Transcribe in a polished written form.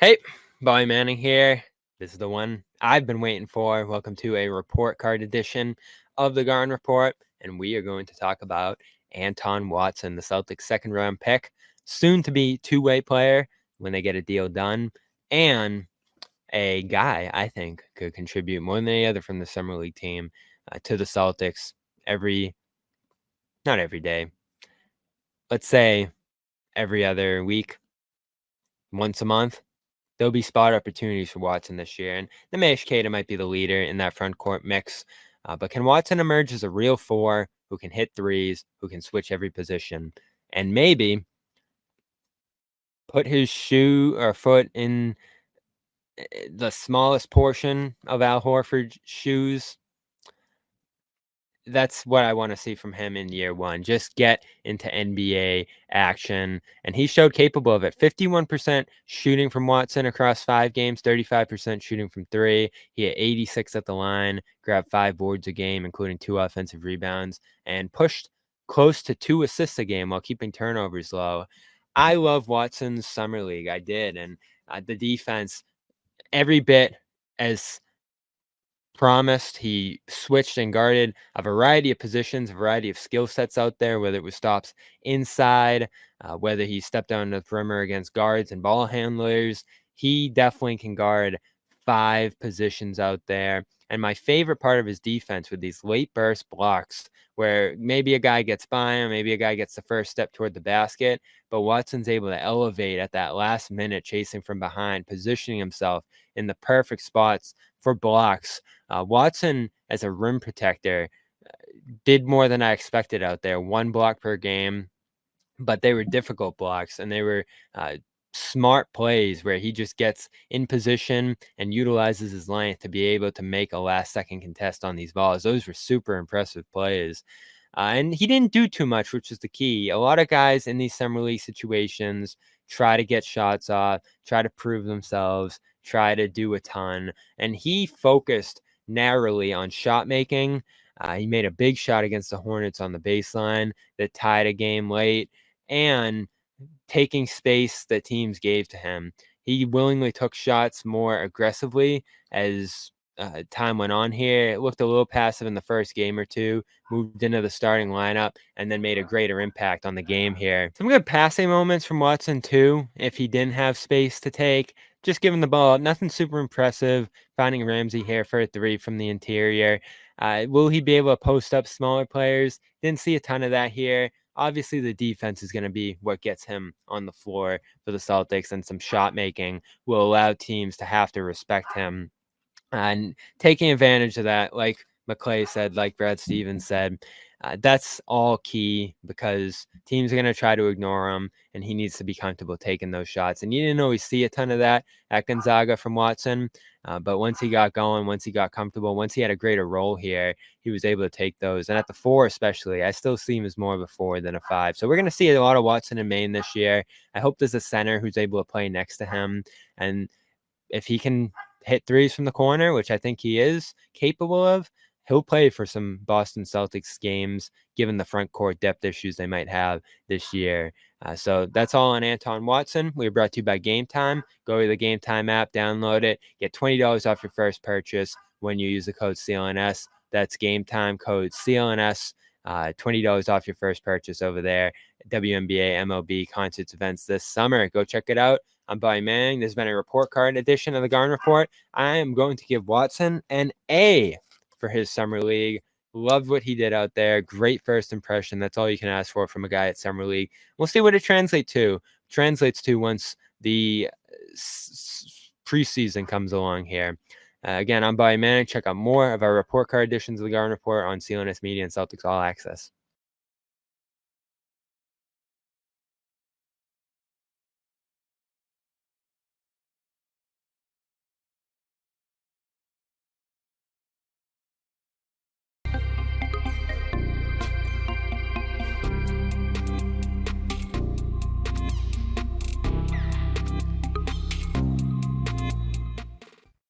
Hey, Bobby Manning here. This is the one I've been waiting for. Welcome to a report card edition of the Garden Report, and we are going to talk about Anton Watson, the Celtics' second-round pick, soon to be two-way player when they get a deal done, and a guy I think could contribute more than any other from the summer league team to the Celtics not every day, let's say every other week, once a month. There'll be spot opportunities for Watson this year, and the Keita might be the leader in that front court mix. But can Watson emerge as a real four who can hit threes, who can switch every position, and maybe put his shoe or foot in the smallest portion of Al Horford's shoes? That's what I want to see from him in year one. Just get into NBA action. And he showed capable of it. 51% shooting from Watson across 5 games, 35% shooting from 3. He had 86 at the line, grabbed 5 boards a game, including 2 offensive rebounds, and pushed close to 2 assists a game while keeping turnovers low. I love Watson's summer league. I did. And the defense, every bit as promised. He switched and guarded a variety of positions, a variety of skill sets out there, whether it was stops inside, whether he stepped down the perimeter against guards and ball handlers. He definitely can guard 5 positions out there. And my favorite part of his defense with these late burst blocks where maybe a guy gets by him, maybe a guy gets the first step toward the basket, but Watson's able to elevate at that last minute, chasing from behind, positioning himself in the perfect spots for blocks. Watson, as a rim protector, did more than I expected out there. 1 block per game, but they were difficult blocks, and they were smart plays where he just gets in position and utilizes his length to be able to make a last-second contest on these balls. Those were super impressive plays. And he didn't do too much, which is the key. A lot of guys in these summer league situations try to get shots off, try to prove themselves, try to do a ton. And he focused narrowly on shot making. He made a big shot against the Hornets on the baseline that tied a game late, and taking space that teams gave to him. He willingly took shots more aggressively as time went on here. It looked a little passive in the first game or two, moved into the starting lineup, and then made a greater impact on the game here. Some good passing moments from Watson too, if he didn't have space to take. Just giving the ball up, nothing super impressive. Finding Ramsey here for a 3 from the interior. Will he be able to post up smaller players? Didn't see a ton of that here. Obviously, the defense is going to be what gets him on the floor for the Celtics, and some shot making will allow teams to have to respect him. And taking advantage of that, like McClay said, like Brad Stevens said, that's all key because teams are going to try to ignore him, and he needs to be comfortable taking those shots. And you didn't always see a ton of that at Gonzaga from Watson, but once he got going, once he got comfortable, once he had a greater role here, he was able to take those. And at the 4 especially, I still see him as more of a 4 than a 5. So we're going to see a lot of Watson in Maine this year. I hope there's a center who's able to play next to him. And if he can hit threes from the corner, which I think he is capable of, he'll play for some Boston Celtics games, given the front court depth issues they might have this year. So that's all on Anton Watson. We were brought to you by Game Time. Go to the Game Time app, download it, get $20 off your first purchase when you use the code CLNS. That's Game Time code CLNS. $20 off your first purchase over there. WNBA, MLB, concerts, events this summer. Go check it out. I'm Bobby Manning. This has been a report card edition of the Garden Report. I am going to give Watson an A for his summer league. Loved what he did out there. Great first impression. That's all you can ask for from a guy at summer league. We'll see what it translates to once the preseason comes along here. Again, I'm Bobby Manning. Check out more of our report card editions of the Garden Report on CLNS Media and Celtics All Access.